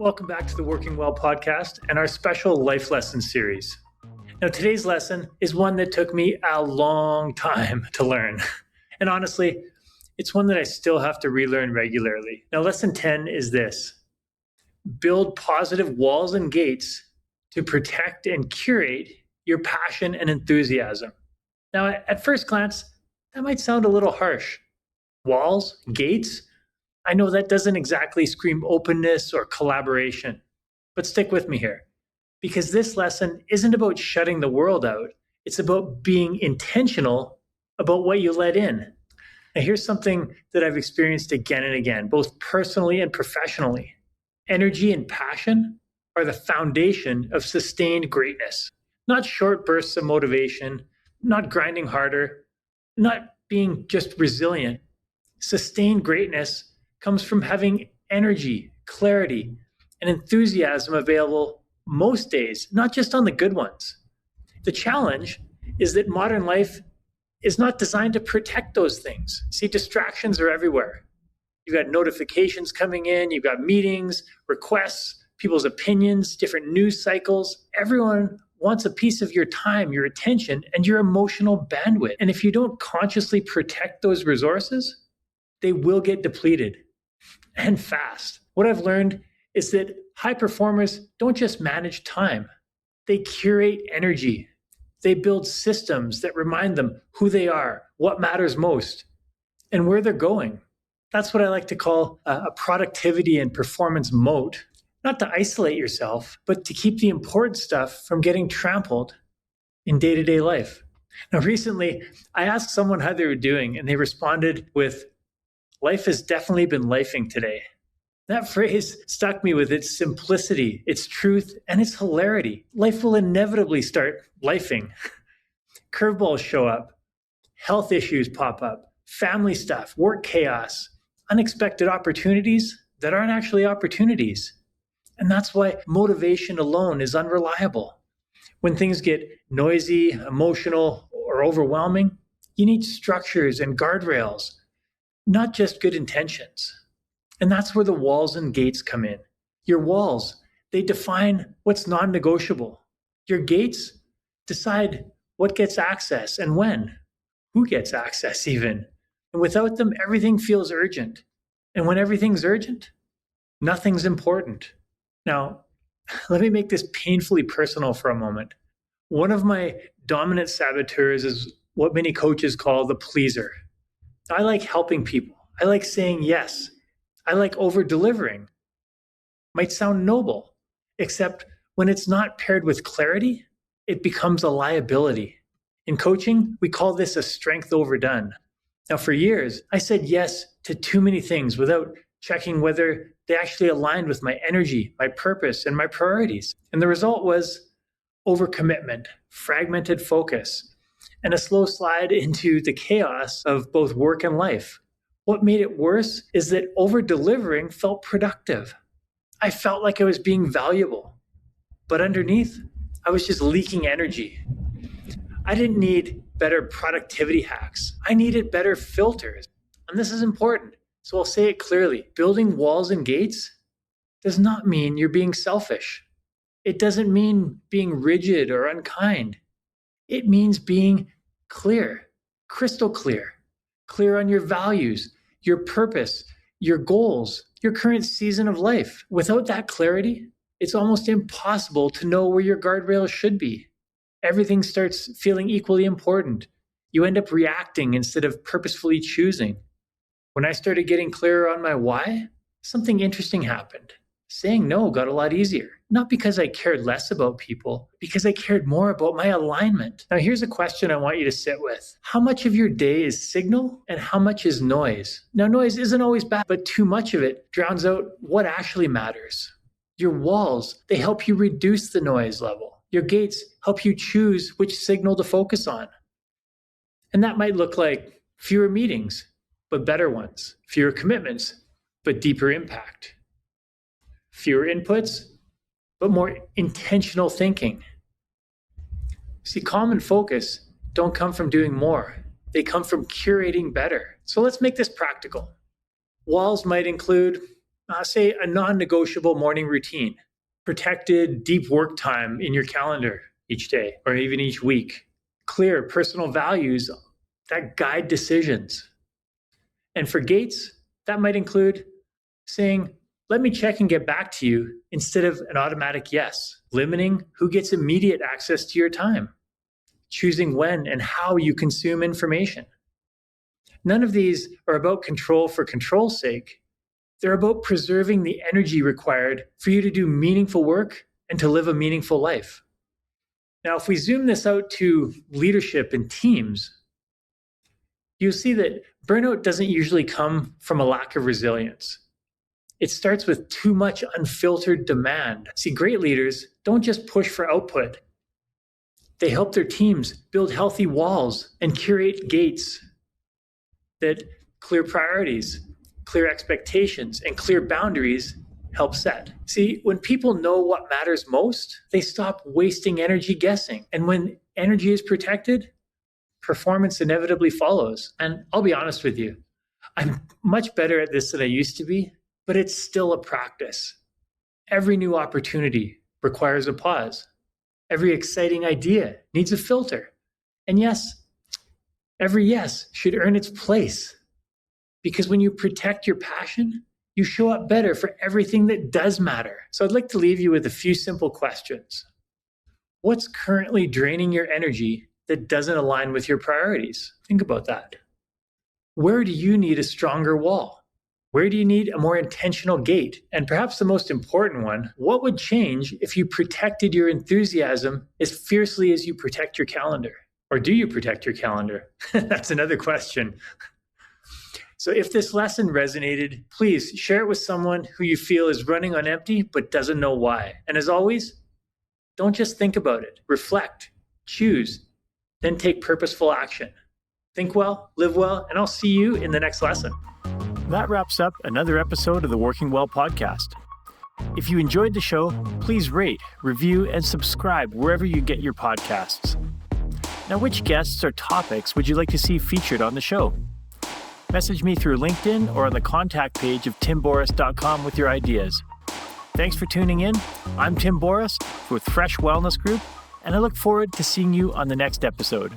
Welcome back to the Working Well podcast and our special life lesson series. Now, today's lesson is one that took me a long time to learn. And honestly, it's one that I still have to relearn regularly. Now, lesson 10 is this: build positive walls and gates to protect and curate your passion and enthusiasm. Now, at first glance, that might sound a little harsh. Walls, gates? I know that doesn't exactly scream openness or collaboration, but stick with me here, because this lesson isn't about shutting the world out. It's about being intentional about what you let in. Now, here's something that I've experienced again and again, both personally and professionally. Energy and passion are the foundation of sustained greatness, not short bursts of motivation, not grinding harder, not being just resilient. Sustained greatness comes from having energy, clarity, and enthusiasm available most days, not just on the good ones. The challenge is that modern life is not designed to protect those things. See, distractions are everywhere. You've got notifications coming in, you've got meetings, requests, people's opinions, different news cycles. Everyone wants a piece of your time, your attention, and your emotional bandwidth. And if you don't consciously protect those resources, they will get depleted, and fast. What I've learned is that high performers don't just manage time, they curate energy. They build systems that remind them who they are, what matters most, and where they're going. That's what I like to call a productivity and performance moat. Not to isolate yourself, but to keep the important stuff from getting trampled in day-to-day life. Now, recently, I asked someone how they were doing, and they responded with, "Life has definitely been lifing today." That phrase stuck me with its simplicity, its truth, and its hilarity. Life will inevitably start lifing. Curveballs show up, health issues pop up, family stuff, work chaos, unexpected opportunities that aren't actually opportunities. And that's why motivation alone is unreliable. When things get noisy, emotional, or overwhelming, you need structures and guardrails, not just good intentions. And that's where the walls and gates come in. Your walls, they define what's non-negotiable. Your gates decide what gets access and when, who gets access even. And without them, everything feels urgent. And when everything's urgent, nothing's important. Now, let me make this painfully personal for a moment. One of my dominant saboteurs is what many coaches call the pleaser. I like helping people. I like saying yes. I like over-delivering. Might sound noble, except when it's not paired with clarity, it becomes a liability. In coaching, we call this a strength overdone. Now, for years, I said yes to too many things without checking whether they actually aligned with my energy, my purpose, and my priorities. And the result was overcommitment, fragmented focus, and a slow slide into the chaos of both work and life. What made it worse is that over-delivering felt productive. I felt like I was being valuable. But underneath, I was just leaking energy. I didn't need better productivity hacks. I needed better filters. And this is important, so I'll say it clearly. Building walls and gates does not mean you're being selfish. It doesn't mean being rigid or unkind. It means being clear, crystal clear on your values, your purpose, your goals, your current season of life. Without that clarity, it's almost impossible to know where your guardrails should be. Everything starts feeling equally important. You end up reacting instead of purposefully choosing. When I started getting clearer on my why, something interesting happened. Saying no got a lot easier. Not because I cared less about people, because I cared more about my alignment. Now, here's a question I want you to sit with. How much of your day is signal and how much is noise? Now, noise isn't always bad, but too much of it drowns out what actually matters. Your walls, they help you reduce the noise level. Your gates help you choose which signal to focus on. And that might look like fewer meetings, but better ones. Fewer commitments, but deeper impact. Fewer inputs, but more intentional thinking. See, calm and focus don't come from doing more. They come from curating better. So let's make this practical. Walls might include Say a non-negotiable morning routine, protected deep work time in your calendar each day or even each week, clear personal values that guide decisions. And for gates, that might include saying, let me check and get back to you instead of an automatic yes, limiting who gets immediate access to your time, choosing when and how you consume information. None of these are about control for control's sake. They're about preserving the energy required for you to do meaningful work and to live a meaningful life. Now, if we zoom this out to leadership and teams, you'll see that burnout doesn't usually come from a lack of resilience. It starts with too much unfiltered demand. See, great leaders don't just push for output. They help their teams build healthy walls and curate gates that clear priorities, clear expectations, and clear boundaries help set. See, when people know what matters most, they stop wasting energy guessing. And when energy is protected, performance inevitably follows. And I'll be honest with you, I'm much better at this than I used to be, but it's still a practice. Every new opportunity requires a pause. Every exciting idea needs a filter. And yes, every yes should earn its place. Because when you protect your passion, you show up better for everything that does matter. So I'd like to leave you with a few simple questions. What's currently draining your energy that doesn't align with your priorities? Think about that. Where do you need a stronger wall? Where do you need a more intentional gate? And perhaps the most important one, what would change if you protected your enthusiasm as fiercely as you protect your calendar? Or do you protect your calendar? That's another question. So if this lesson resonated, please share it with someone who you feel is running on empty but doesn't know why. And as always, don't just think about it. Reflect, choose, then take purposeful action. Think well, live well, and I'll see you in the next lesson. That wraps up another episode of the Working Well podcast. If you enjoyed the show, please rate, review, and subscribe wherever you get your podcasts. Now, which guests or topics would you like to see featured on the show? Message me through LinkedIn or on the contact page of timborys.com with your ideas. Thanks for tuning in. I'm Tim Borys with Fresh Wellness Group, and I look forward to seeing you on the next episode.